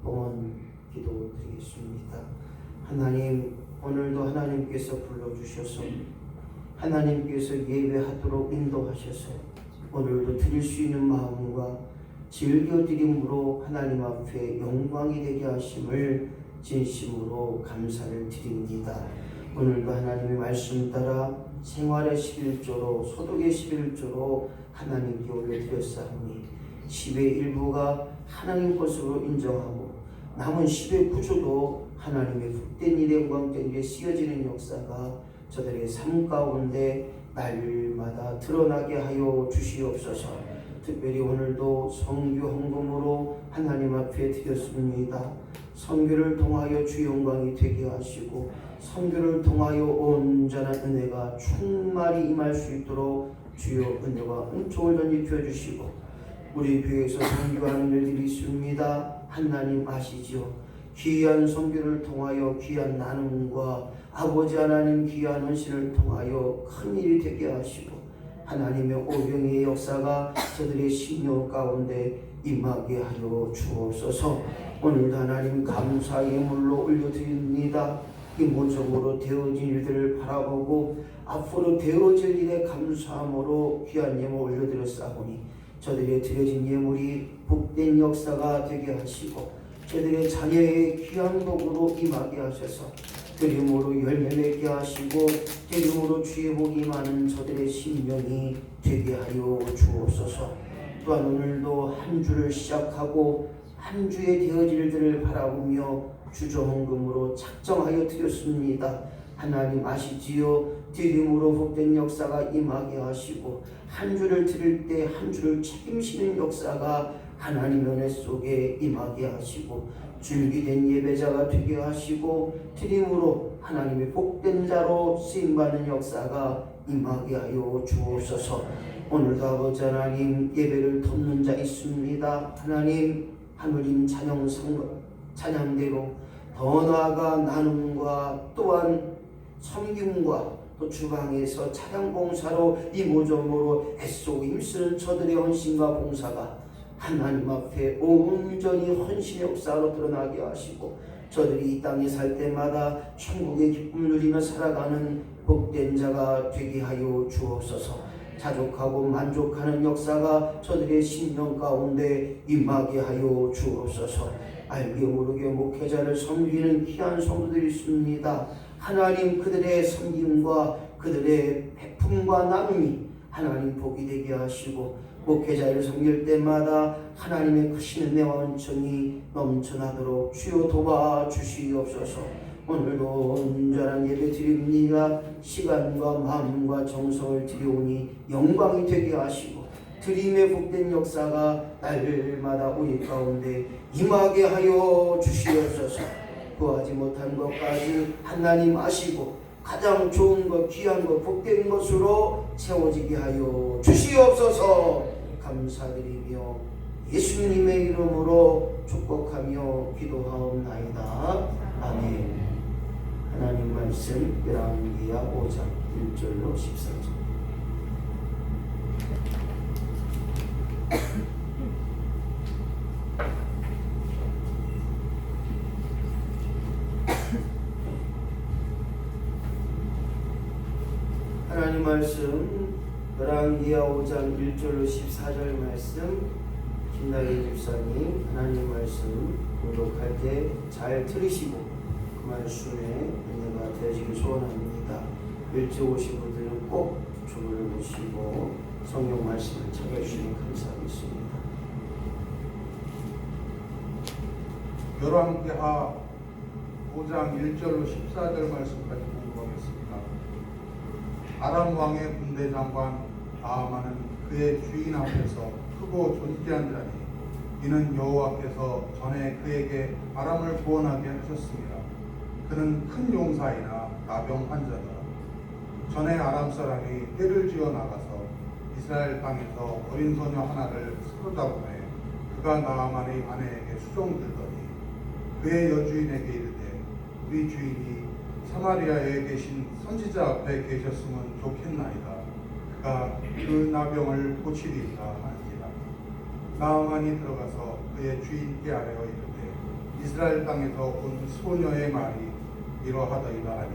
봉헌 기도 드리겠습니다. 하나님, 오늘도 하나님께서 불러주셔서 하나님께서 예배하도록 인도하셔서 오늘도 드릴 수 있는 마음과 즐겨드림으로 하나님 앞에 영광이 되게 하심을 진심으로 감사를 드립니다. 오늘도 하나님의 말씀 따라 생활의 11조로 소득의 11조로 하나님께 올려드렸사오니 10의 일부가 하나님 것으로 인정하고 남은 10의 9조도 하나님의 복된 일에 영광된 일에 쓰여지는 역사가 저들의 삶 가운데 날마다 드러나게 하여 주시옵소서. 특별히 오늘도 성교 헌금으로 하나님 앞에 드렸습니다. 성교를 통하여 주 영광이 되게 하시고 성교를 통하여 온전한 은혜가 충만히 임할 수 있도록 주여 은혜와 은총을 던지켜 주시고 우리 교회에서 성교하는 일들이 있습니다. 하나님 아시지요. 귀한 성교를 통하여 귀한 나눔과 아버지 하나님 귀한 헌신을 통하여 큰 일이 되게 하시고 하나님의 오병의 역사가 저들의 심령 가운데 임하게 하여 주옵소서. 오늘도 하나님 감사의 예물로 올려드립니다. 이 모종으로 되어진 일들을 바라보고 앞으로 되어질 일에 감사함으로 귀한 예물 올려드렸사오니 저들의 드려진 예물이 복된 역사가 되게 하시고 저들의 자녀의 귀한 복으로 임하게 하셔서 드림으로 열매 맺게 하시고 드림으로 주의 복이 많은 저들의 심령이 되게 하여 주옵소서. 또한 오늘도 한 주를 시작하고 한 주의 되어질 일들을 바라보며 주조헌금으로 작정하여 드렸습니다. 하나님 아시지요. 드림으로 복된 역사가 임하게 하시고 한 주를 드릴 때 한 주를 책임지는 역사가 하나님의 은혜 속에 임하게 하시고 줄기된 예배자가 되게 하시고 드림으로 하나님의 복된 자로 쓰임받는 역사가 임하게 하여 주옵소서. 오늘도 아버지 하나님 예배를 돕는 자 있습니다. 하나님 하늘인 찬양대로 더 나아가 나눔과 또한 섬김과 또 주방에서 찬양 봉사로 이 모종으로 애쓰고 힘쓰는 저들의 헌신과 봉사가 하나님 앞에 온전히 헌신의 역사로 드러나게 하시고 저들이 이 땅에 살 때마다 천국의 기쁨을 누리며 살아가는 복된 자가 되게 하여 주옵소서. 자족하고 만족하는 역사가 저들의 심령 가운데 임하게 하여 주옵소서. 알게 모르게 목회자를 섬기는 귀한 성도들이 있습니다. 하나님 그들의 섬김과 그들의 베품과 나눔이 하나님 복이 되게 하시고 목회자를 섬길 때마다 하나님의 크신 은혜와 은총이 넘쳐나도록 주여 도와주시옵소서. 오늘도 온전한 예배 드립니다. 시간과 마음과 정성을 드리오니 영광이 되게 하시고 드림의 복된 역사가 날마다 우리 가운데 임하게 하여 주시옵소서. 구하지 못한 것까지 하나님 아시고 가장 좋은 것, 귀한 것, 복된 것으로 채워지게 하여 주시옵소서. 감사드리며 예수님의 이름으로 축복하며 기도하옵나이다. 아멘. 하나님 말씀 열왕기하 5장 1절로 14절. 하나님 말씀 열왕기하 5장 1절로 14절 말씀 김나희 집사님 하나님 말씀 공독할 때 잘 들으시고 그 말씀에 은혜가 되어지길 소원합니다. 일찍 오신 분들은 꼭 주문을 보시고 성경 말씀을 찾아주시면 감사하겠습니다. 열왕기하 5장 1절로 14절 말씀까지 공부하겠습니다. 아람 왕의 군대 장관 나아만은 그의 주인 앞에서 크고 존귀한 자니 이는 여호와께서 전에 그에게 아람을 구원하게 하셨습니다. 그는 큰 용사이나 나병 환자다. 전에 아람 사람이 떼를 지어 나가서 이스라엘 땅에서 어린 소녀 하나를 사로잡음에 그가 나아만의 아내에게 수종들더니 그의 여주인에게 이르되 우리 주인이 사마리아에 계신 선지자 앞에 계셨으면 좋겠나이다. 그가 그 나병을 고치리이다 하니라. 나아만이 들어가서 그의 주인께 아뢰어 이르되 이스라엘 땅에서 온 소녀의 말이 이러하더이다 하니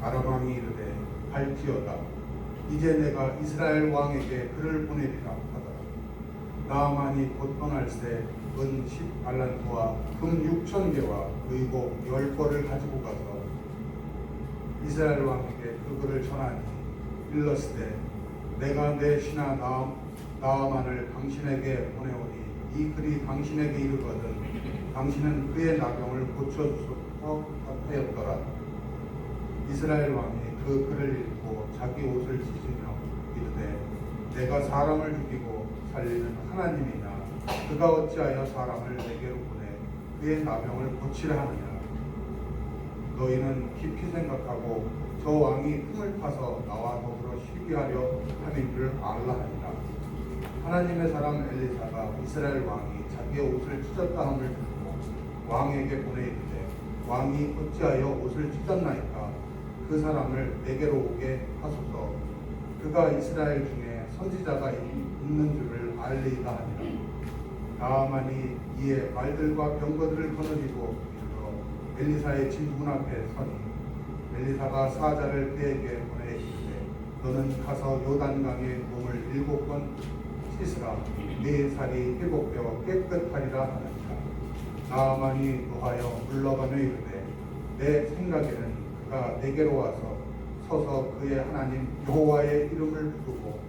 아람 왕이 이르되 갈지어다. 이제 내가 이스라엘 왕에게 그를 보내리라 하더라. 나아만이 곧 떠날새 은 10달란트와 금 6,000개와 의복 10벌을 가지고 가서 이스라엘 왕에게 그 글을 전하니 일렀으되 내가 내 신하 나아만을 당신에게 보내오니 이 글이 당신에게 이르거든 당신은 그의 나병을 고쳐주소서 하였더라. 이스라엘 왕이 그 글을 읽고 자기 옷을 찢으며 이르되 내가 사람을 죽이고 살리는 하나님이냐 그가 어찌하여 사람을 내게로 보내 그의 나병을 고치려 하느냐. 너희는 깊이 생각하고 저 왕이 틈을 타서 나와 더불어 시기하려 함인 줄 알라 하니라. 하나님의 사람 엘리사가 이스라엘 왕이 자기의 옷을 찢었다 함을 듣고 왕에게 보내이르되 왕이 어찌하여 옷을 찢었나이까 그 사람을 내게로 오게 하소서. 그가 이스라엘 중에 선지자가 있는 줄을 알리이다 하니라. 나아만이 이에 말들과 병거들을 거느리고 이르러 엘리사의 집 문 앞에 서니 엘리사가 사자를 그에게 보내 이르되 너는 가서 요단강에 몸을 7번 씻으라. 네 살이 회복되어 깨끗하리라 하니라. 나아만이 노하여 물러가며 이르되 내 생각에는 그가 내게로 와서 서서 그의 하나님 여호와의 이름을 부르고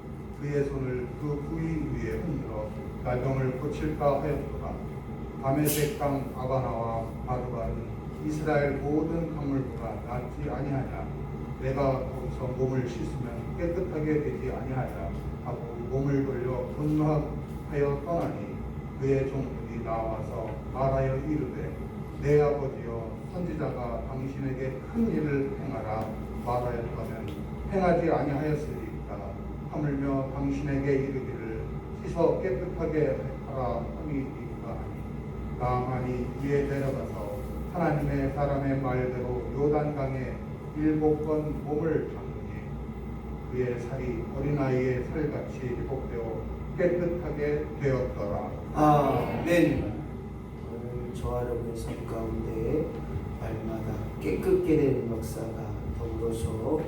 그의 손을 그 부위 위에 흔들어 나병을 고칠까 하였도다. 다메섹 강 아바나와 바르바는 이스라엘 모든 강물보다 낫지 아니하냐. 내가 거기서 몸을 씻으면 깨끗하게 되지 아니하냐 하고 몸을 돌려 분노하여 떠나니 그의 종들이 나와서 말하여 이르되 내 아버지여 선지자가 당신에게 큰 일을 행하라 말하였다면 행하지 아니하였으리까. 하물며 당신에게 이르기를 씻어 깨끗하게 하라 함이니까 하니 나아만이 위에 내려가서 하나님의 사람의 말대로 요단강에 7번 몸을 담그니 그의 살이 어린아이의 살같이 회복되어 깨끗하게 되었더라. 아멘. 오늘 저와 여러분의 삶 가운데 날마다 깨끗게 되는 역사가 더불어서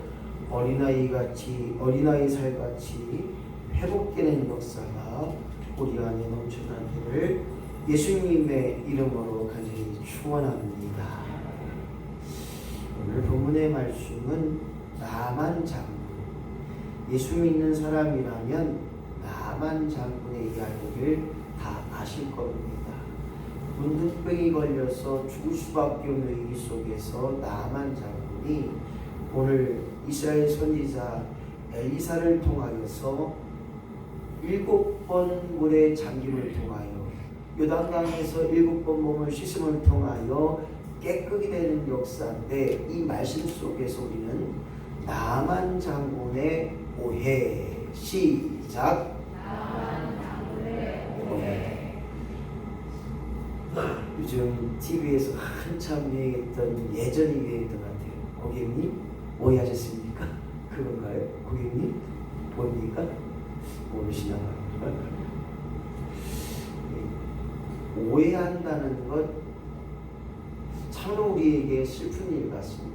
어린아이 살같이 회복되는 역사가 우리 안에 넘쳐나기를 예수님의 이름으로 간절히 축원합니다. 오늘 본문의 말씀은 나만 장군. 예수 믿는 사람이라면 나만 장군의 이야기를 다 아실 겁니다. 문둥병이 걸려서 죽을 수밖에 없는 위기 속에서 나만 장군이 오늘 이스라엘 선지자 엘리사를 통하여서 7번 물에 잠김을 통하여 요단강에서 7번 몸을 씻음을 통하여 깨끗이 되는 역사인데 이 말씀 속에서 우리는 나만 장군의 오해 시작. 오해. 요즘 TV에서 한참 유행했던 예전에 유행했던 것 같아요. 고객님 오해하셨습니까? 그건가요? 고객님 뭡니까? 모르시나 봐요. 오해한다는 것 참으로 우리에게 슬픈 일 같습니다.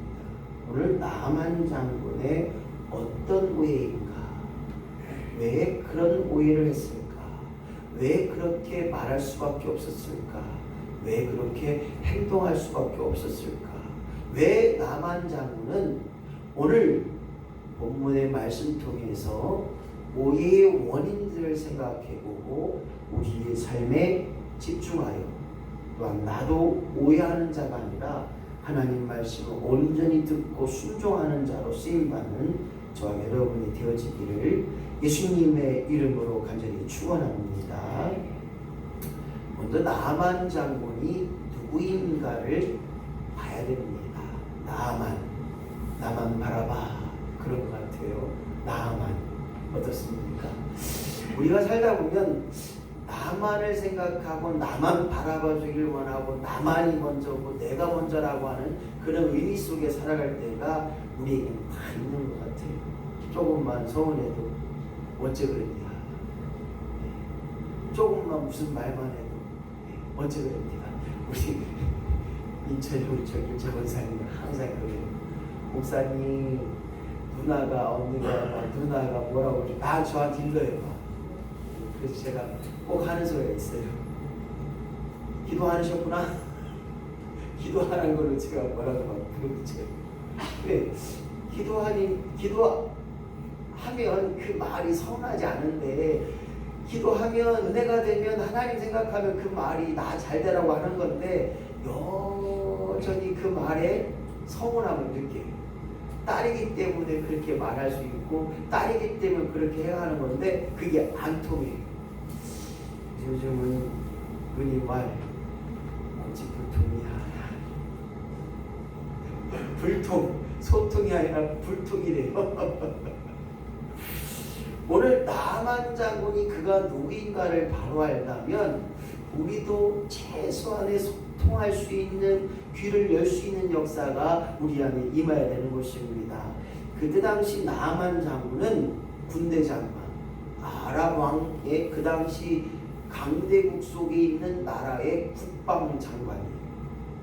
오늘 나만 장군의 어떤 오해인가? 왜 그런 오해를 했을까? 왜 그렇게 말할 수밖에 없었을까? 왜 그렇게 행동할 수밖에 없었을까? 왜 나만 장군은 오늘 본문의 말씀 통해서 오해의 원인들을 생각해보고 우리의 삶에 집중하여 또한 나도 오해하는 자가 아니라 하나님 말씀을 온전히 듣고 순종하는 자로 쓰임받는 저와 여러분이 되어지기를 예수님의 이름으로 간절히 축원합니다. 먼저 나만 장군이 누구인가를 봐야 됩니다. 나만 바라봐. 그런 것 같아요. 나만 어떻습니까? 우리가 살다 보면 나만을 생각하고 나만 바라봐 주길 원하고 나만이 먼저고 내가 먼저라고 하는 그런 의미 속에 살아갈 때가 우리에게는 다 있는 것 같아요. 조금만 서운해도 어째 그랬냐, 조금만 무슨 말만 해도 어째 그랬냐. 우리 인천 우리 저기 권사님 항상 그래요. 목사님 누나가 뭐라고 그러죠? 다 저한테 일러요. 그래서 제가 꼭 하는 소리가 있어요. 기도하셨구나. 기도하는 걸로 제가 뭐라고 막 부르죠. 왜? 기도하면 그 말이 서운하지 않은데, 기도하면 은혜가 되면 하나님 생각하면 그 말이 나 잘 되라고 하는 건데, 여전히 그 말에 서운함을 느껴요. 딸이기 때문에 그렇게 말할 수 있고, 딸이기 때문에 그렇게 해야 하는 건데 그게 안 통해요. 요즘은 은희 말 고집불통이야. 불통, 소통이 아니라 불통이래요. 오늘 나만 장군이 그가 누구인가를 바로 알다면 우리도 최소한의 소통할 수 있는, 귀를 열 수 있는 역사가 우리 안에 임해야 되는 것입니다. 그때 당시 나만 장군은 군대 장관, 아랍 왕의 그 당시 강대국 속에 있는 나라의 국방장관이에요.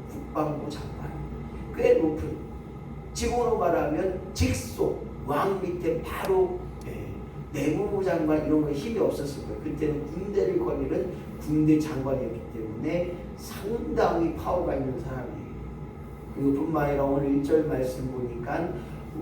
국방부 장관. 꽤 높은, 지금으로 말하면 직속 왕 밑에 바로 내무부 장관 이런 거에 힘이 없었을 거예요. 그때는 군대를 거느리는 군대 장관이었기 때문에 상당히 파워가 있는 사람이에요. 그뿐만 아니라 오늘 1절 말씀 보니까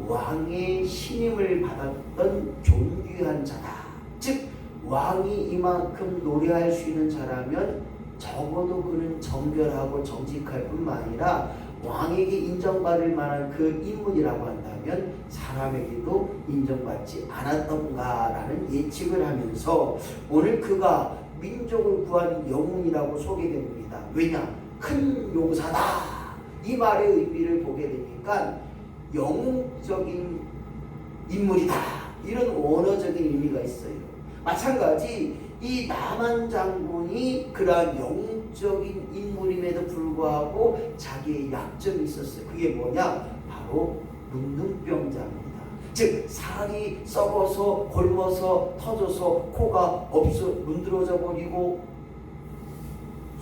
왕의 신임을 받았던 존귀한 자다. 즉 왕이 이만큼 노래할 수 있는 자라면 적어도 그는 정결하고 정직할 뿐만 아니라 왕에게 인정받을 만한 그 인물이라고 한다면 사람에게도 인정받지 않았던가라는 예측을 하면서 오늘 그가 민족을 구한 영웅이라고 소개됩니다. 왜냐? 큰 용사다. 이 말의 의미를 보게 되니까 영웅적인 인물이다. 이런 원어적인 의미가 있어요. 마찬가지 이 나만 장군이 그러한 영웅적인 인물임에도 불구하고 자기의 약점이 있었어요. 그게 뭐냐? 바로 문둥병자입니다. 즉 살이 썩어서 골머서 터져서 코가 문드러져 버리고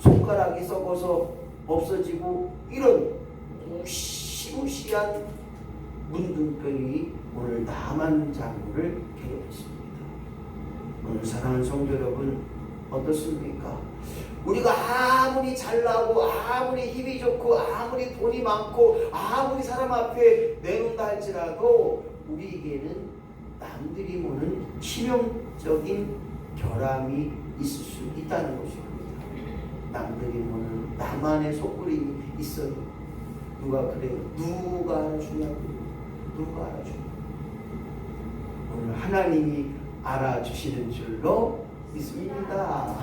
손가락이 썩어서 없어지고 이런 무시무시한 문둥병이 오늘 나만 장군을 괴롭혔습니다. 오늘 사랑하는 성도 여러분, 어떻습니까? 우리가 아무리 잘나고 아무리 힘이 좋고 아무리 돈이 많고 아무리 사람 앞에 내놓는다 할지라도 우리에게는 남들이 보는 치명적인 결함이 있을 수 있다는 것입니다. 남들이 보는 나만의 속구림이 있어요. 누가 그래요? 누가 알아주냐고요? 누가 알아주냐고요? 오늘 하나님이 알아주시는 줄로 믿습니다.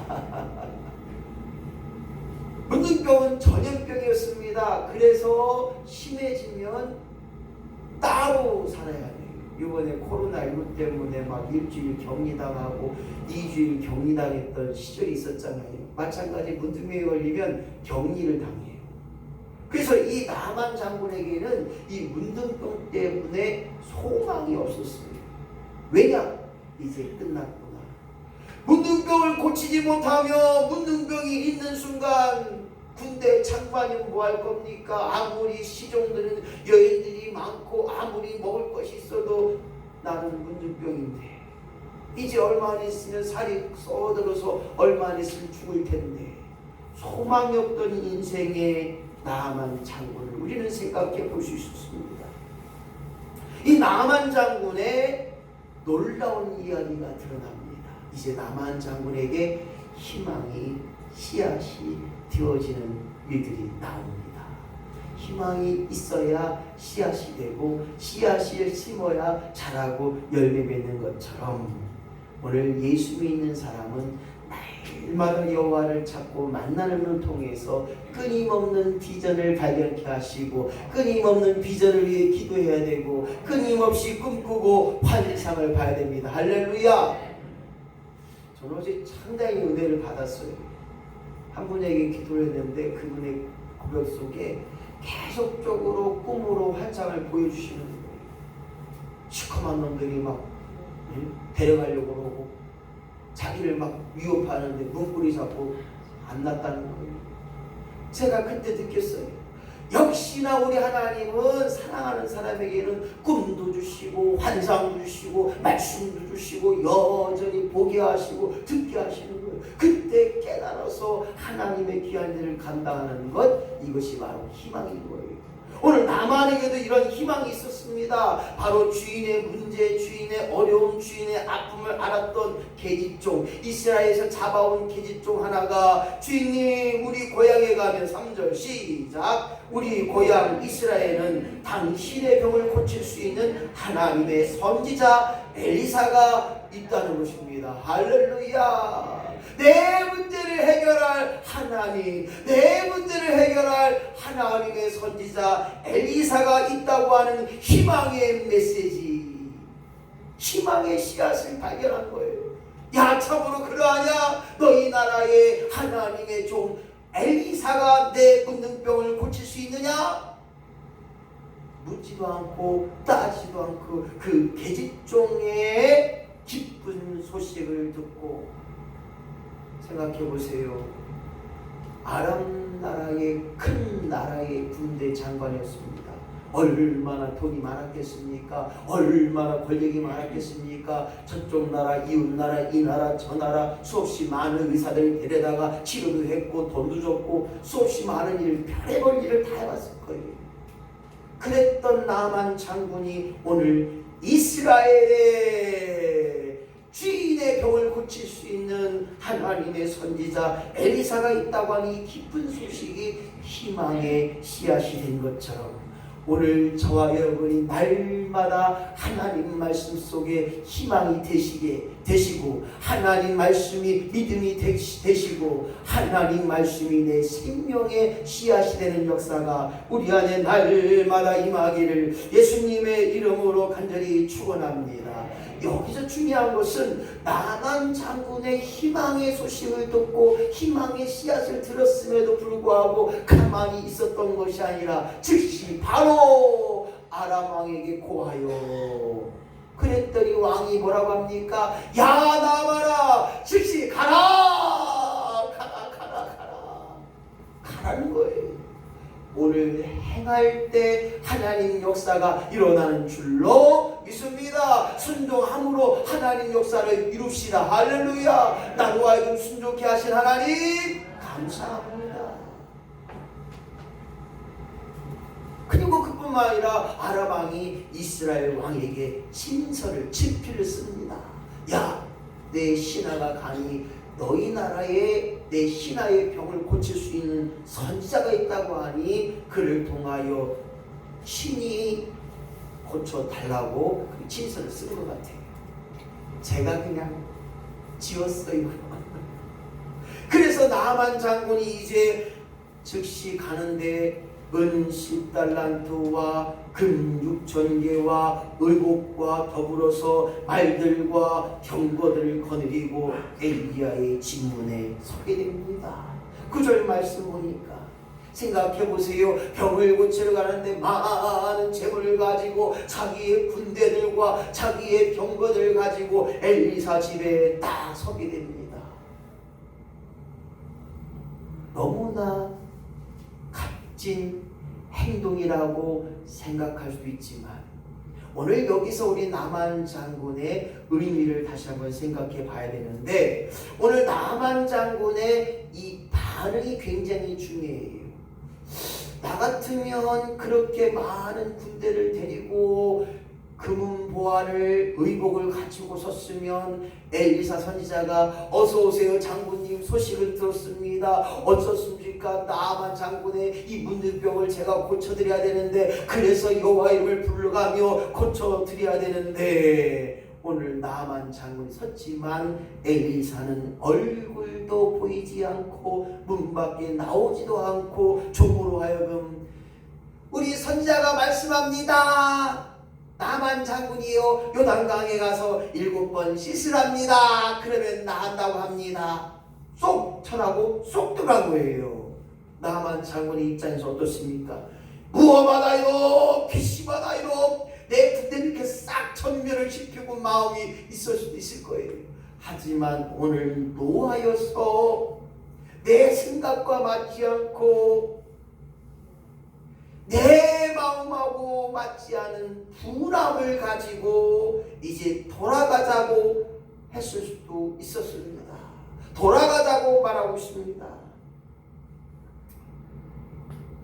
문둥병은 전염병이었습니다. 그래서 심해지면 따로 살아야 돼요. 이번에 코로나19 때문에 막 일주일 격리당하고 2주일 격리당했던 시절이 있었잖아요. 마찬가지 문둥병에 걸리면 격리를 당해요. 그래서 이 나만 장군에게는 이 문둥병 때문에 소망이 없었어요. 왜냐? 이제 끝났구나. 문둥병을 고치지 못하며 문둥병이 있는 순간 군대 장관이면 뭐 할 겁니까? 아무리 시종들은 여인들이 많고 아무리 먹을 것이 있어도 나는 문둥병인데 이제 얼마 안 있으면 살이 썩어들어서 얼마 안 있으면 죽을 텐데 소망이 없던 인생의 나만 장군을 우리는 생각해 볼 수 있습니다. 이 나만 장군의 놀라운 이야기가 드러납니다. 이제 나만 장군에게 희망이 씨앗이 되어지는 일들이 나옵니다. 희망이 있어야 씨앗이 되고 씨앗을 심어야 자라고 열매 맺는 것처럼 오늘 예수 믿는 사람은 날마다 여호와를 찾고 만나는 걸 통해서 끊임없는 비전을 발견케 하시고 끊임없는 비전을 위해 기도해야 되고 끊임없이 꿈꾸고 환상을 봐야 됩니다. 할렐루야. 저는 어제 상당히 은혜를 받았어요. 한 분에게 기도를 했는데 그분의 고백 속에 계속적으로 꿈으로 환상을 보여주시는 거예요. 시커먼 놈들이 막 데려가려고 하고 자기를 막 위협하는데 눈꼬리 잡고 안 났다는 거예요. 제가 그때 느꼈어요. 역시나 우리 하나님은 사랑하는 사람에게는 꿈도 주시고 환상도 주시고 말씀도 주시고 여전히 보게 하시고 듣게 하시는 거예요. 그때 깨달아서 하나님의 귀한 일을 감당하는 것, 이것이 바로 희망인 거예요. 오늘 나만에게도 이런 희망이 있었습니다. 바로 주인의 문제, 주인의 어려움, 주인의 아픔을 알았던 계집종, 이스라엘에서 잡아온 계집종 하나가 주인님 우리 고향에 가면 3절 시작, 우리 고향 이스라엘은 당신의 병을 고칠 수 있는 하나님의 선지자 엘리사가 있다는 것입니다. 할렐루야. 내 문제를 해결할 하나님, 내 문제를 해결할 하나님의 선지자 엘리사가 있다고 하는 희망의 메시지, 희망의 씨앗을 발견한 거예요. 야, 참으로 그러하냐? 너희 나라의 하나님의 종 엘리사가 내 문둥병을 고칠 수 있느냐? 묻지도 않고 따지도 않고 그 계집종의 기쁜 소식을 듣고, 생각해 보세요. 아람 나라의 큰 나라의 군대 장관이었습니다. 얼마나 돈이 많았겠습니까? 얼마나 권력이 많았겠습니까? 저쪽 나라, 이웃 나라, 이 나라, 저 나라 수없이 많은 의사들을 데려다가 치료도 했고 돈도 줬고 수없이 많은 일, 별의별 일을 다 해봤을 거예요. 그랬던 나만 장군이 오늘 이스라엘의 주인의 병을 고칠 수 있는 하나님의 선지자 엘리사가 있다고 하는 이 기쁜 소식이 희망의 씨앗이 된 것처럼, 오늘 저와 여러분이 날마다 하나님 말씀 속에 희망이 되시고 하나님 말씀이 믿음이 되시고 하나님 말씀이 내 생명의 씨앗이 되는 역사가 우리 안에 날마다 임하기를 예수님의 이름으로 간절히 축원합니다. 여기서 중요한 것은 나만 장군의 희망의 소식을 듣고 희망의 씨앗을 들었음에도 불구하고 가만히 있었던 것이 아니라 즉시 바로 아람 왕에게 고하여, 그랬더니 왕이 뭐라고 합니까? 야, 나와라, 즉시 가라, 가라는 거예요. 오늘 행할 때 하나님 역사가 일어나는 줄로 믿습니다. 순종함으로 하나님 역사를 이룹시다. 할렐루야. 나로 하여금 순종케 하신 하나님 감사합니다. 그리고 그뿐만 아니라 아람 왕이 이스라엘 왕에게 친서를, 친필을 씁니다. 야, 내 신하가 가니 너희 나라에 내 신하의 병을 고칠 수 있는 선지자가 있다고 하니 그를 통하여 신이 고쳐달라고 그 친서를 쓴 것 같아요. 제가 그냥 지웠어요. 그래서 나만 장군이 이제 즉시 가는데 은 10달란트와 금 6,000개와 의복과 더불어서 말들과 병거들을 거느리고 엘리야의 진문에 서게 됩니다. 9절 말씀 보니까 생각해보세요. 병을 고치러 가는데 많은 재물을 가지고 자기의 군대들과 자기의 병거들을 가지고 엘리사 집에 딱 서게 됩니다. 너무나 값진 행동이라고 생각할 수도 있지만 오늘 여기서 우리 나만 장군의 의미를 다시 한번 생각해 봐야 되는데, 오늘 나만 장군의 이 반응이 굉장히 중요해요. 나 같으면 그렇게 많은 군대를 데리고 금은 보화를 의복을 가지고 섰으면 엘리사 선지자가 어서 오세요 장군님, 소식을 들었습니다. 어떻습니까? 나만 장군의 이 문둥병을 제가 고쳐드려야 되는데, 그래서 여호와 이름을 부르가며 고쳐드려야 되는데, 오늘 나만 장군이 섰지만 엘리사는 얼굴도 보이지 않고 문 밖에 나오지도 않고 종으로 하여금 우리 선지자가 말씀합니다. 나만 장군이요, 요단강에 가서 7번 씻으랍니다. 그러면 나한다고 합니다. 쏙 쳐나고 쏙 들어간 거예요. 나만 장군의 입장에서 어떻습니까? 무엄하다요, 괘씸하다요, 내 군대를 이렇게 싹 전멸을 시키고 마음이 있을 수도 있을 거예요. 하지만 오늘 노하여서 내 생각과 맞지 않고 마음도 맞지 않은 분함을 가지고 이제 돌아가자고 했을 수도 있었습니다. 돌아가자고 말하고 있습니다.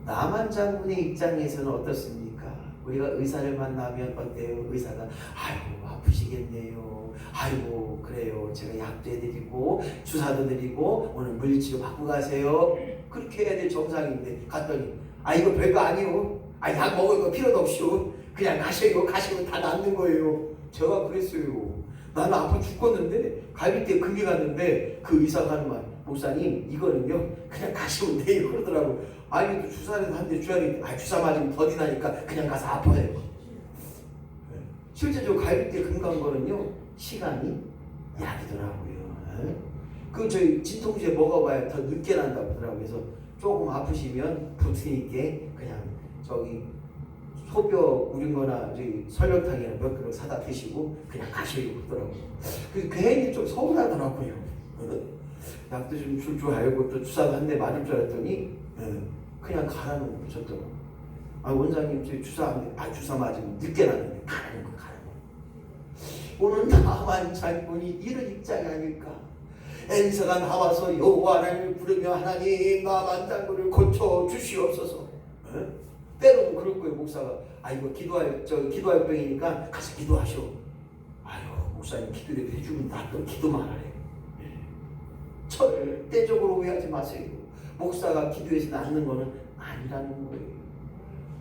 나만 장군의 입장에서는 어떻습니까? 우리가 의사를 만나면 어때요? 의사가 아이고 아프시겠네요. 아이고 그래요. 제가 약도 해드리고 주사도 드리고 오늘 물리치료 받고 가세요. 그렇게 해야 될 정상인데 갔더니 아 이거 별거 아니요. 아 약 먹을 거 필요도 없이요. 그냥 가셔요. 가시면 다 낫는 거예요. 제가 그랬어요. 나는 아파 죽겠는데 갈비뼈 금이 갔는데 그 의사가 하는 말 목사님 이거는요 그냥 가시면 돼요 그러더라고. 아니 또 주사를 한대 주사 맞으면 더디 나니까 그냥 가서 아파요. 실제적으로 갈비뼈 금 간 거는요 시간이 약이더라고요. 그 저희 진통제 먹어봐야 더 늦게 난다고 하더라고요. 그래서 조금 아프시면 부트니께 그냥 저기 소뼈 우린 거나 저기 설렁탕이나 몇 그릇 사다 드시고 그냥 가시려고 그러더라고요. 그 괜히 좀 서운하더라고요. 약도 좀 줄 줄 알고 또 주사도 한 대 맞을 줄 알았더니 그냥 가라는 거 줬더라고요. 아 원장님 저 주사 맞으면 늦게 나는데 가라는 거. 오늘 나만 장군이 이런 입장이 아닐까. 엘리사가 나와서 여호와 하나님을 부르며 하나님 나만 장군을 고쳐 주시옵소서. 때로는 그럴 거예요. 목사가 이거 기도할 병이니까 가서 기도하셔. 아유 목사님 기도라도 해주면 나도 기도만 하래. 절대적으로 오해하지 마세요. 목사가 기도해서 낫는 거는 아니라는 거예요.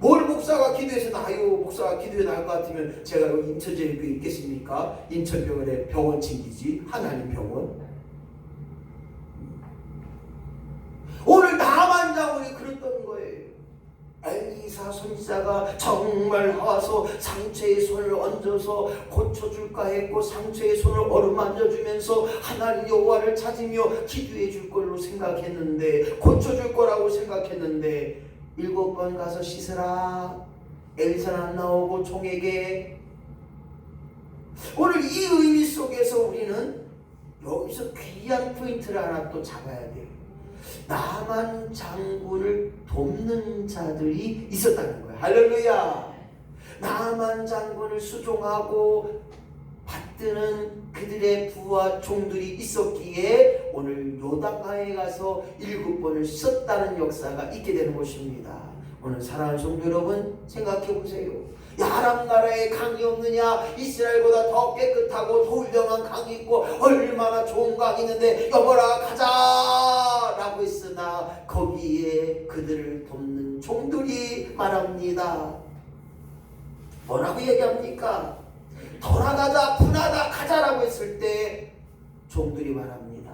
뭘 목사가 기도해서 나요? 목사가 기도해 나을 것 같으면 제가 여기 인천병원에 있겠습니까? 인천병원에 병원 챙기지 하나님 병원. 오늘 나만 장군이 그랬던 거예요. 엘리사 선지자가 정말 나와서 상처에 손을 얹어서 고쳐줄까 했고 상처에 손을 어루만져주면서 하나님 여호와를 찾으며 기도해 줄 걸로 생각했는데 고쳐줄 거라고 생각했는데 7번 가서 씻으라. 엘리사는 안 나오고 종에게. 오늘 이 의미 속에서 우리는 여기서 귀한 포인트를 하나 또 잡아야 돼요. 나만 장군을 돕는 자들이 있었다는 거예요. 할렐루야. 나만 장군을 수종하고 받드는 그들의 부하 종들이 있었기에 오늘 요단강에 가서 7번을 씻었다는 역사가 있게 되는 것입니다. 오늘 사랑하는 성도 여러분 생각해 보세요. 아람 나라에 강이 없느냐? 이스라엘보다 더 깨끗하고 더 훌륭한 강이 있고 얼마나 좋은 강이 있는데 여보라 가자 라고 했으나 거기에 그들을 돕는 종들이 말합니다. 뭐라고 얘기합니까? 돌아가자 분하다 가자라고 했을 때 종들이 말합니다.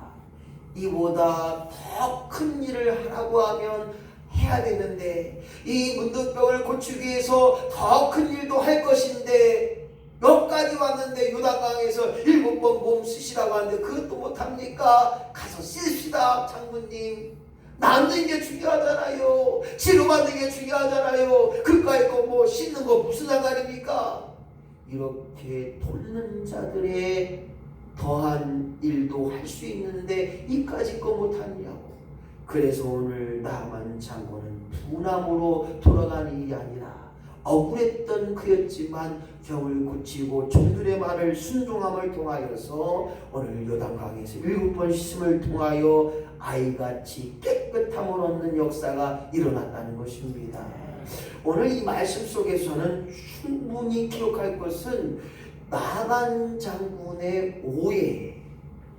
이보다 더 큰 일을 하라고 하면 해야 되는데 이 문둥병을 고치기 위해서 더 큰 일도 할 것인데 여기까지 왔는데 요단강에서 7번 몸 씻으라고 하는데 그것도 못합니까? 가서 씻읍시다 장군님. 낫는 게 중요하잖아요. 치료받는 게 중요하잖아요. 그까이 거 뭐 씻는 거 무슨 상관입니까? 이렇게 돕는 자들의 더한 일도 할 수 있는데 이까짓 거 못하느냐고. 그래서 오늘 나만 장군은 분함으로 돌아가는 일이 아니라 억울했던 그였지만 병을 고치고 종들의 말을 순종함을 통하여서 오늘 요단강에서 7번 씻음을 통하여 아이같이 깨끗함을 얻는 역사가 일어났다는 것입니다. 오늘 이 말씀 속에서는 충분히 기록할 것은 나만 장군의 오해,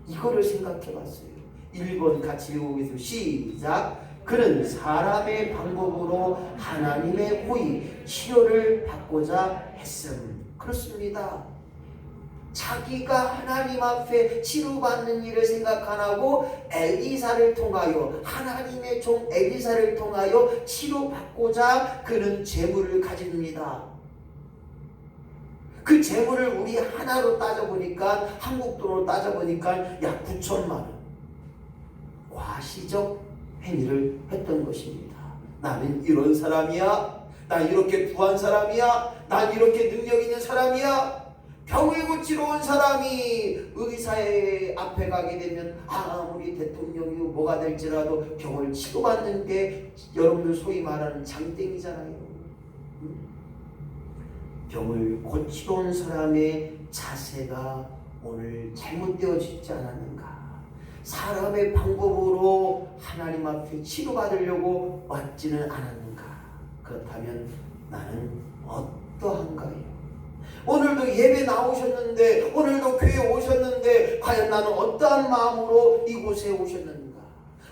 이거를 생각해 봤어요. 1번 같이 읽어보겠습니다. 시작. 그는 사람의 방법으로 하나님의 호의, 치료를 받고자 했음. 그렇습니다. 자기가 하나님 앞에 치료받는 일을 생각 안 하고 엘리사를 통하여, 하나님의 종 엘리사를 통하여 치료받고자 그는 재물을 가집니다. 그 재물을 우리 하나로 따져보니까, 한국 돈으로 따져보니까 약 9천만 원. 과시적 행위를 했던 것입니다. 나는 이런 사람이야. 난 이렇게 부한 사람이야. 난 이렇게 능력 있는 사람이야. 병을 고치러 온 사람이 의사의 앞에 가게 되면 아무리 대통령이 뭐가 될지라도 병을 치료받는 게 여러분들 소위 말하는 장땡이잖아요. 병을 고치러 온 사람의 자세가 오늘 잘못되어지지 않았는가? 사람의 방법으로 하나님 앞에 치료받으려고 왔지는 않았는가? 그렇다면 나는 어떠한가요? 오늘도 예배 나오셨는데, 오늘도 교회 오셨는데 과연 나는 어떠한 마음으로 이곳에 오셨는가?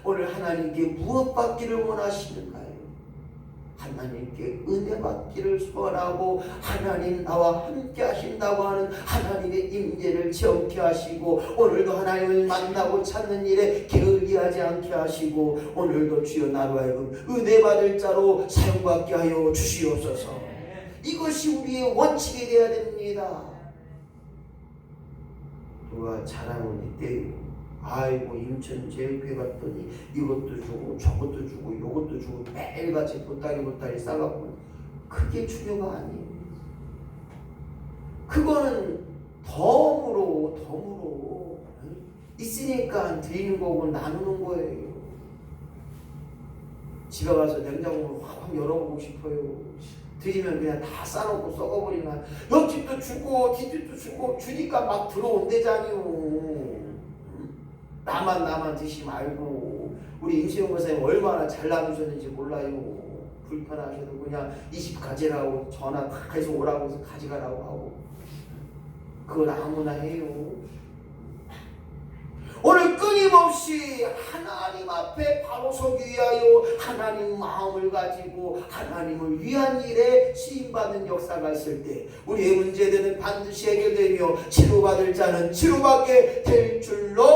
오늘 하나님께 무엇 받기를 원하시는가요? 하나님께 은혜 받기를 소원하고 하나님 나와 함께 하신다고 하는 하나님의 임재를 체험케 하시고, 오늘도 하나님을 만나고 찾는 일에 게을리하지 않게 하시고, 오늘도 주여 나로 하여금 은혜 받을 자로 사용받게 하여 주시옵소서. 이것이 우리의 원칙이 되어야 됩니다. 누가 자랑을 했대요. 아이고 인천제일교회 갔더니 이것도 주고 저것도 주고 이것도 주고 매일같이 보따리 싸갖고, 그게 중요가 아니에요. 그거는 덤으로 있으니까 드리는 거고 나누는 거예요. 집에 가서 냉장고를 확 열어보고 싶어요. 드리면 그냥 다 싸놓고 썩어버리나. 옆집도 주고 뒷집도 주고 주니까 막 들어온대잖요. 나만 드시지 말고. 우리 임시영 목사님 얼마나 잘 나누셨는지 몰라요. 불편하셔도 그냥 이 집 가지라고 전화 다 해서 오라고 해서 가져가라고 하고. 그걸 아무나 해요. 오늘 끊임없이 하나님 앞에 바로 서기 위하여 하나님 마음을 가지고 하나님을 위한 일에 쓰임받는 역사가 있을 때 우리의 문제들은 반드시 해결되며 치료받을 자는 치료받게 될 줄로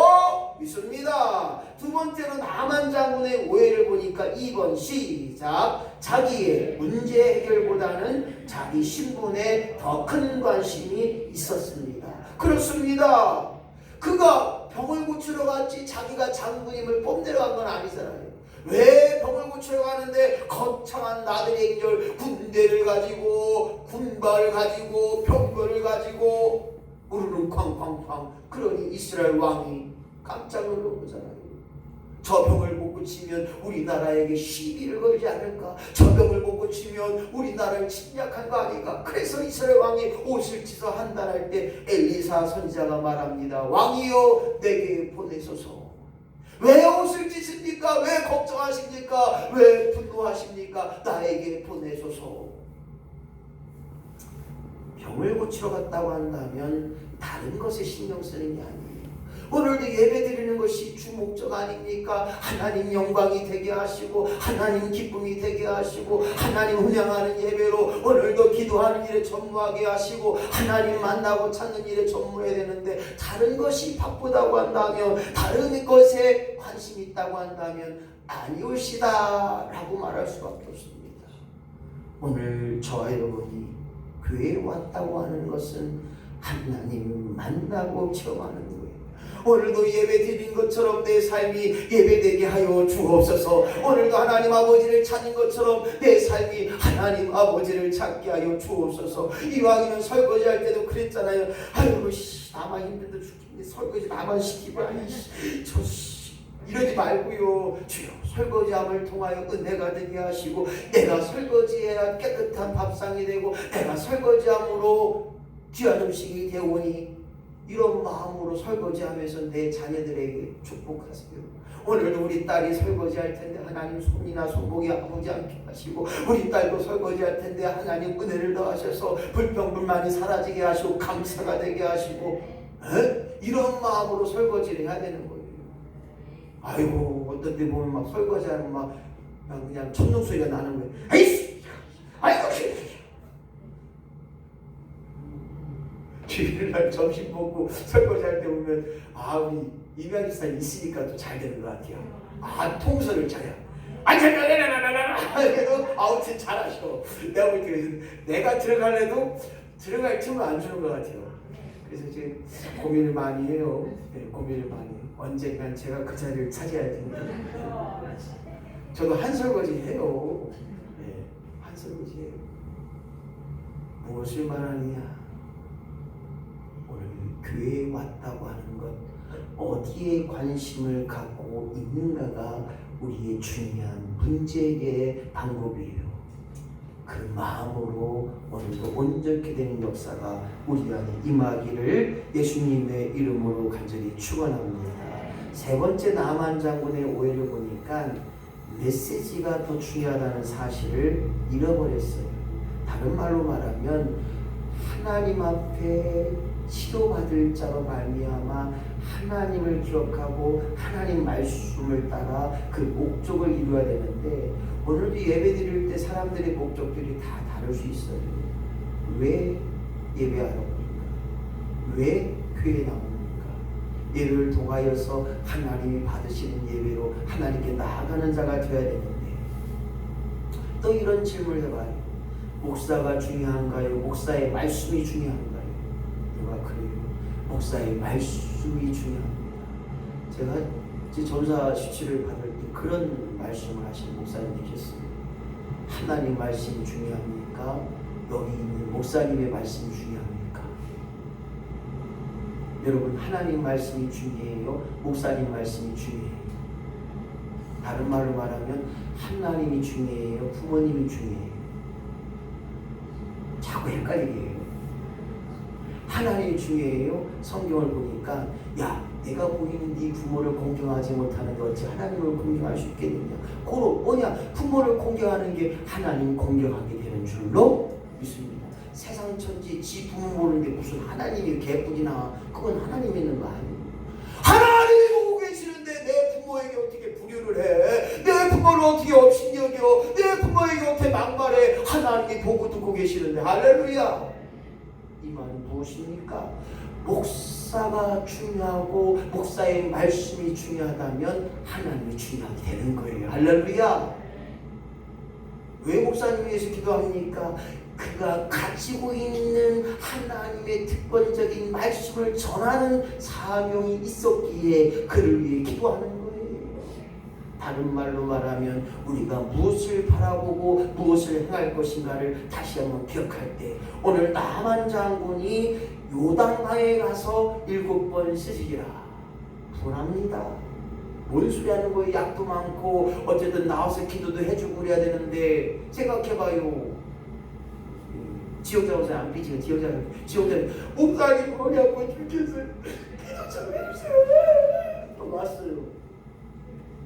믿습니다. 두 번째로 나만 장군의 오해를 보니까 2번 시작. 자기의 문제 해결보다는 자기 신분에 더 큰 관심이 있었습니다. 그렇습니다. 그가 병을 고치러 갔지 자기가 장군임을 뽐내러 간 건 아니잖아요. 왜 병을 고치러 가는데 거창한 나들의 행렬, 군대를 가지고 군발을 가지고 병거를 가지고 우르르 쾅쾅쾅. 그러니 이스라엘 왕이 깜짝 놀란 거잖아요. 저 병을 못 고치면 우리나라에게 시비를 걸지 않을까? 저 병을 못 고치면 우리나라를 침략한 거 아닌가? 그래서 이스라엘 왕이 옷을 찢어 한단할 때 엘리사 선지자가 말합니다. 왕이여 내게 보내소서. 왜 옷을 찢습니까? 왜 걱정하십니까? 왜 분노하십니까? 나에게 보내소서. 병을 고치러 갔다고 한다면 다른 것에 신경 쓰는 게 아니에요. 오늘도 예배 드리는 것이 주 목적 아닙니까? 하나님 영광이 되게 하시고 하나님 기쁨이 되게 하시고 하나님 훈양하는 예배로 오늘도 기도하는 일에 전무하게 하시고 하나님 만나고 찾는 일에 전무해야 되는데, 다른 것이 바쁘다고 한다면, 다른 것에 관심이 있다고 한다면 아니올시다 라고 말할 수밖에 없습니다. 오늘 저와 여러분이 교회에 왔다고 하는 것은 하나님 만나고 체험하는 거예요. 오늘도 예배 드린 것처럼 내 삶이 예배되게 하여 주옵소서. 오늘도 하나님 아버지를 찾은 것처럼 내 삶이 하나님 아버지를 찾게 하여 주옵소서. 이왕이면 설거지할 때도 그랬잖아요. 아이고 나만 힘들다 죽겠네. 설거지 나만 시키고 이러지 말고요. 주여 설거지함을 통하여 은혜가 되게 하시고, 내가 설거지해야 깨끗한 밥상이 되고 내가 설거지함으로 귀한 음식이 되오니 이런 마음으로 설거지하면서 내 자녀들에게 축복하세요. 오늘도 우리 딸이 설거지할 텐데 하나님 손이나 손목이 아프지 않게 하시고, 우리 딸도 설거지할 텐데 하나님 은혜를 더하셔서 불평불만이 사라지게 하시고 감사가 되게 하시고, 이런 마음으로 설거지를 해야 되는 거예요. 아이고 어떤 때 보면 막 설거지하면 막 그냥 천둥 소리가 나는 거예요. 에이씨, 아이고 주일날 점심 먹고 설거지할 때 보면 우리 이면이사 있으니까 또 잘 되는 것 같아요. 통솔을 잘해요. 그래도 아무튼 잘하셔. 내가 볼 때 내가 들어갈래도 들어갈 틈을 안 주는 것 같아요. 그래서 지금 고민을 많이 해요. 고민을 많이 해요. 언젠간 제가 그 자리를 차지해야 되는데. 저도 한 설거지 해요. 한 설거지 해요. 무엇을 말하느냐? 오늘 교회에 왔다고 하는 것, 어디에 관심을 갖고 있는가가 우리의 중요한 문제 해결의 방법이에요. 그 마음으로 오늘도 온전케 되는 역사가 우리 안에 임하기를 예수님의 이름으로 간절히 축원합니다. 세 번째 나만 장군의 오해를 보니까 메시지가 더 중요하다는 사실을 잃어버렸어요. 다른 말로 말하면 하나님 앞에 치료받을 자로 말미암아 하나님을 기억하고 하나님 말씀을 따라 그 목적을 이루어야 되는데, 오늘도 예배 드릴 때 사람들의 목적들이 다 다를 수 있어요. 왜 예배하러 옵니까? 왜 교회에 나옵니까? 예배를 통하여서 하나님이 받으시는 예배로 하나님께 나아가는 자가 되어야 되는데, 또 이런 질문을 해봐요. 목사가 중요한가요? 목사의 말씀이 중요한가요? 누가 그래요? 목사의 말씀이 중요합니다. 제가 전사 수치를 받을 때 그런 말씀을 하신 목사님 계셨어요. 하나님 말씀이 중요합니까? 여기 있는 목사님의 말씀이 중요합니까? 여러분, 하나님 말씀이 중요해요? 목사님 말씀이 중요해요? 다른 말로 말하면 하나님이 중요해요? 부모님이 중요해요? 자꾸 헷갈리게 해요. 하나님이 중요해요? 성경을 보니까 야, 내가 보이는 네 부모를 공경하지 못하는데 어찌 하나님을 공경할 수 있겠느냐. 그로 뭐냐? 부모를 공경하는 게 하나님 공경하게 되는 줄로 믿습니다. 세상 천지 지 부모 모르는데 무슨 하나님이 개뿔이나, 그건 하나님 있는 거 아니에요. 하나님이 보고 계시는데 내 부모에게 어떻게 불효를 해? 내 부모를 어떻게 업신여겨? 내 부모에게 어떻게 막말해? 하나님이 보고 듣고 계시는데. 할렐루야. 이 말은 무엇입니까? 목사가 중요하고 목사의 말씀이 중요하다면 하나님이 중요하게 되는 거예요. 할렐루야. 왜 목사님 위해서 기도합니까? 그가 가지고 있는 하나님의 특권적인 말씀을 전하는 사명이 있었기에 그를 위해 기도하는 거예요. 다른 말로 말하면 우리가 무엇을 바라보고 무엇을 행할 것인가를 다시 한번 기억할 때, 오늘 나만 장군이 요단강에 가서 7번 쓰시리라. 분합니다. 뭔 소리 하는 거예요? 약도 많고 어쨌든 나와서 기도도 해주고 그래야 되는데, 생각해봐요. 지역자로서 안 삐지고 지역자는 목사님 머리 아파 죽겠어요. 기도 좀 해주세요. 또 왔어요.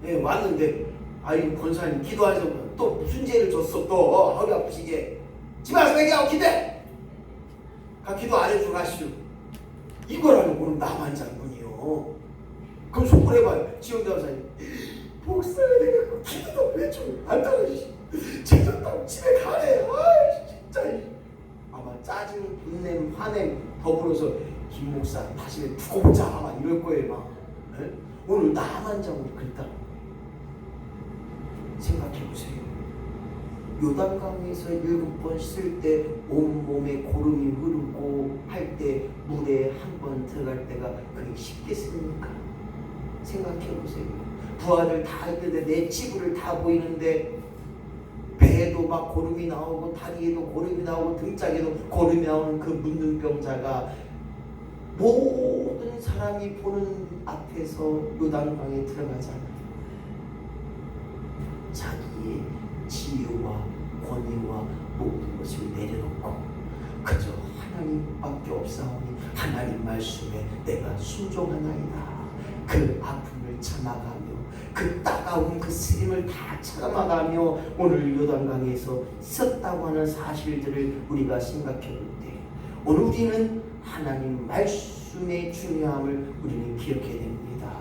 네, 왔는데 아이 권사님 기도하셔서 또 무슨 죄를 졌어? 또 허리 아프시게 집에 와서 얘기하고 기대. 기도 안 해주고 가시오. 이거라는 거는 나만 장군이요. 그럼 속을 해봐요. 지역자 권사님, 목사가 내가 기도도 왜 좀 안 따라주시, 죄졌다고 집에 가래. 아 진짜. 아마 짜증, 분냄, 화냄 더불어서 김 목사 다시 두고 보자 아마 이럴 거예요. 막 네? 오늘 나만 장군이 그랬다. 생각해보세요. 요단강에서 7번 쓸 때 온몸에 고름이 흐르고 할 때 물에 한 번 들어갈 때가 그게 쉽겠습니까? 생각해보세요. 부하들 다 있는데 내 치부를 다 보이는데 배에도 막 고름이 나오고 다리에도 고름이 나오고 등짝에도 고름이 나오는 그 문둥병자가 모든 사람이 보는 앞에서 요단강에 들어가잖아요. 자기의 지위와 권위와 모든 것을 내려놓고 그저 하나님밖에 없사오니 하나님 말씀에 내가 순종하나이다. 그 아픔을 참아가며 그 따가운 그 쓰림을 다 참아가며 오늘 요단강에서 있었다고 하는 사실들을 우리가 생각해 볼 때, 오늘 우리는 하나님 말씀의 중요함을 우리는 기억해야 됩니다.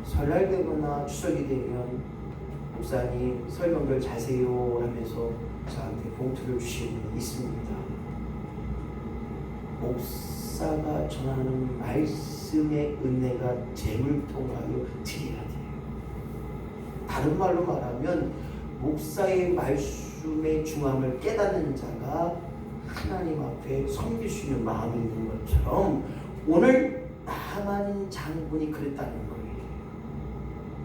설날 되거나 추석이 되면 목사님 설명들 자세요 하면서 저한테 봉투를 주시는 분이 있습니다. 목사가 전하는 말씀의 은혜가 재물 통하여 드려야 돼요. 다른 말로 말하면 목사의 말씀의 중함을 깨닫는 자가 하나님 앞에 섬길 수 있는 마음이 있는 것처럼 오늘 나만 장군이 그랬다는 거예요.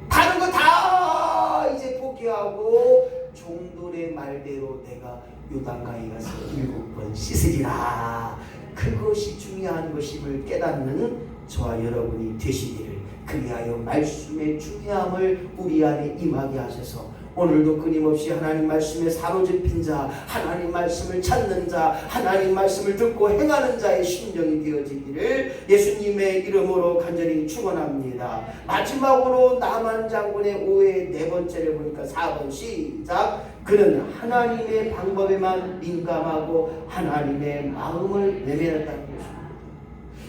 다른 거 다 이제 포기하고 종들의 말대로 내가 요단강에 가서 7번 씻으리라. 그것이 중요한 것임을 깨닫는 저와 여러분이 되시기를, 그리하여 말씀의 중요함을 우리 안에 임하게 하셔서 오늘도 끊임없이 하나님 말씀에 사로잡힌 자, 하나님 말씀을 찾는 자, 하나님 말씀을 듣고 행하는 자의 심령이 되어지기를 예수님의 이름으로 간절히 축원합니다. 마지막으로 나만 장군의 오해 네 번째를 보니까 4번 시작. 그는 하나님의 방법에만 민감하고 하나님의 마음을 외면했다는 것입니다.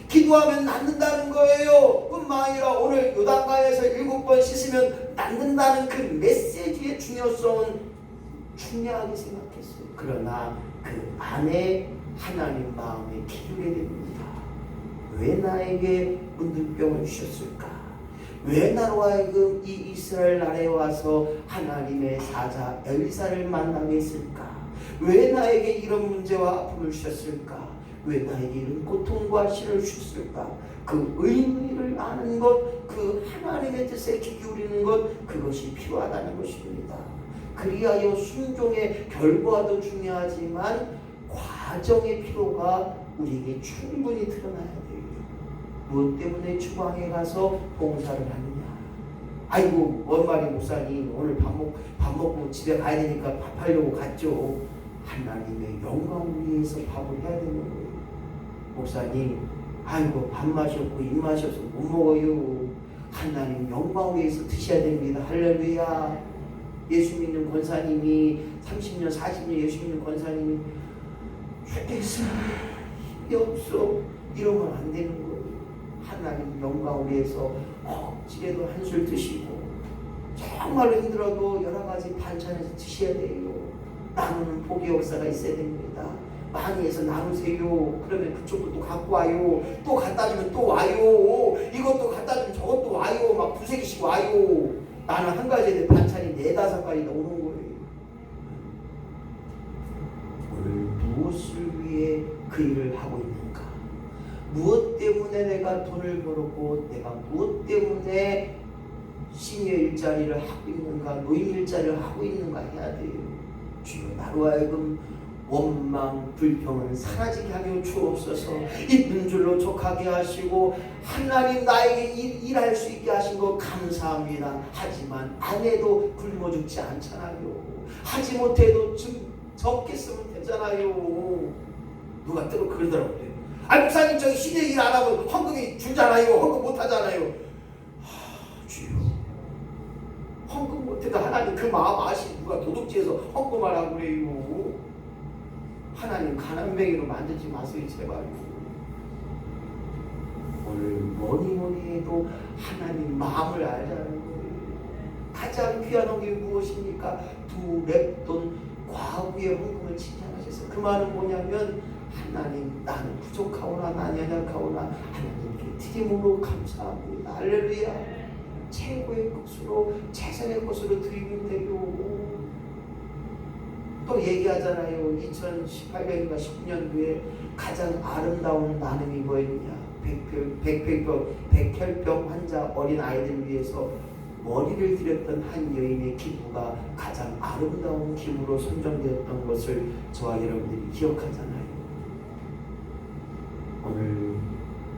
기도하면 낫는다는 거예요. 뿐만 아니라 오늘 요단강에서 7번 씻으면 낫는다는 그 메시지의 중요성은 중요하게 생각했어요. 그러나 그 안에 하나님 마음에 기울여야 됩니다. 왜 나에게 문둥병을 주셨을까? 왜 나로 하여금 이 이스라엘 나라에 와서 하나님의 사자 엘리사를 만나게 했을까? 왜 나에게 이런 문제와 아픔을 주셨을까? 왜 나에게 이런 고통과 시를 주셨을까? 그 의미를 아는 것, 그 하나님의 뜻에 귀 기울이는 것, 그것이 필요하다는 것입니다. 그리하여 순종의 결과도 중요하지만 과정의 필요가 우리에게 충분히 드러나야 돼요. 무엇 때문에 주방에 가서 봉사를 하느냐? 아이고 원마리 목사님 오늘 밥 먹고 집에 가야 되니까 밥하려고 갔죠. 하나님의 영광을 위해서 밥을 해야 되는 거예요. 목사님 아이고 밥 마셨고 입 마셔서 못 먹어요. 하나님 영광을 위해서 드셔야 됩니다. 할렐루야. 예수 믿는 권사님이 30년 40년 예수 믿는 권사님이 주께서 힘이 없어 이러면 안 되는 거예요. 하나님 영광을 위해서 억지라도 한술 드시고 정말로 힘들어도 여러 가지 반찬에서 드셔야 돼요. 나누는 복의 역사가 있어야 됩니다. 많이 해서 나누세요. 그러면 그쪽도 또 갖고 와요. 또 갖다 주면 또 와요. 이것도 갖다 주면 저것도 와요. 막 두세 개씩 와요. 나는 한 가지에 대해 반찬이 4-5가지나 오는 거예요. 오늘 무엇을 위해 그 일을 하고 있는가? 무엇 때문에 내가 돈을 벌었고 내가 무엇 때문에 시니어 일자리를 하고 있는가? 노인 일자리를 하고 있는가 해야 돼요. 주여 나로 하여금 원망, 불평을 사라지게 하여 주옵소서. 있는 줄로 족하게 하시고 하나님 나에게 일할 수 있게 하신 거 감사합니다. 하지만 안 해도 굶어 죽지 않잖아요. 하지 못해도 적게 쓰면 되잖아요. 누가 뜨고 그러더라고요. 아 목사님 저기 시내 일 안 하고 헌금이 주잖아요. 헌금 못 하잖아요. 주여 헌금 못해도 하나님 그 마음 아시고 누가 도둑질해서 헌금하라고 그래요. 하나님 가난뱅이로 만들지 마세요 제발. 오늘 뭐니 해도 하나님 마음을 알자는 거예요. 가장 귀한 헌금이 무엇입니까? 2렙돈 과부의 헌금을 칭찬하셨어요. 그 말은 뭐냐면 하나님 나는 부족하오나 나는 연약하오나 하나님께 드림으로 감사합니다. 할렐루야. 최고의 것으로 최선의 것으로 드리면 돼요. 또 얘기하잖아요. 2018년인가 19년도에 가장 아름다운 나눔이 뭐였냐? 백혈병 환자 어린 아이들을 위해서 머리를 드렸던 한 여인의 기부가 가장 아름다운 기부로 선정되었던 것을 저와 여러분들이 기억하잖아요. 오늘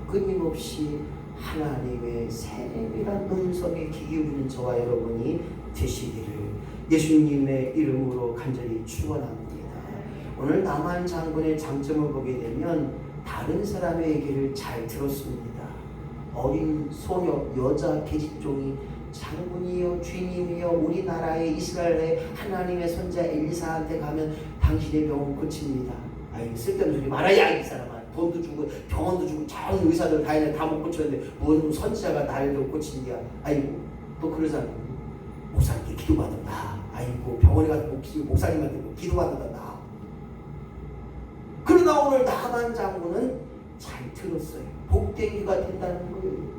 끊임없이 하나님의 세밀한 음성에 귀 기울이는 저와 여러분이 되시기를 예수님의 이름으로 간절히 축원합니다. 오늘 나만 장군의 장점을 보게 되면 다른 사람의 얘기를 잘 들었습니다. 어린 소녀 여자 계집종이 장군이여 주님이여 우리나라의 이스라엘의 하나님의 선자 엘리사한테 가면 당신의 병은 고칩니다. 아이 쓸데없는 소리 말아야 이 사람아. 돈도 주고 병원도 주고 좋은 의사들 다 있는데 다 못 고쳤는데 뭔 선지자가 나를 고친디야. 아이고 또 그러잖아. 목사님께 기도받는다. 아이고 병원에 가서 목사님한테 기도받는다. 그러나 오늘 나만 장군은 잘 들었어요. 복된 귀가 된다는 거예요.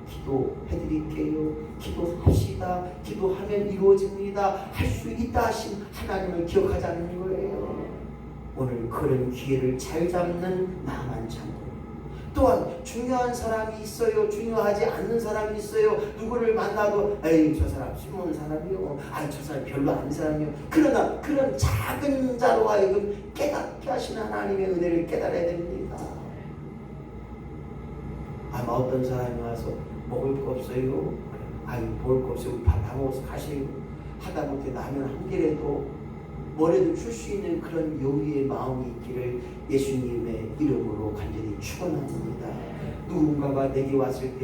기도해드릴게요. 기도합시다. 기도하면 이루어집니다. 할 수 있다 하신 하나님을 기억하자는 거예요. 오늘 그런 기회를 잘 잡는 나만 장군. 또한 중요한 사람이 있어요. 중요하지 않는 사람이 있어요. 누구를 만나도 에이 저 사람 쓸모없는 사람이요. 아이 저 사람 별로 아닌 사람이요. 그러나 그런 작은 자로 하여금 깨닫게 하신 하나님의 은혜를 깨달아야 됩니다. 아마 어떤 사람이 와서 먹을 거 없어요. 아이 먹을 거 없어요. 밥 다 먹어서 가세요. 하다못해 라면 한 개라도 뭐라도 줄 수 있는 그런 용의의 마음이 있기를 예수님의 이름으로 간절히 축원합니다. 누군가가 내게 왔을 때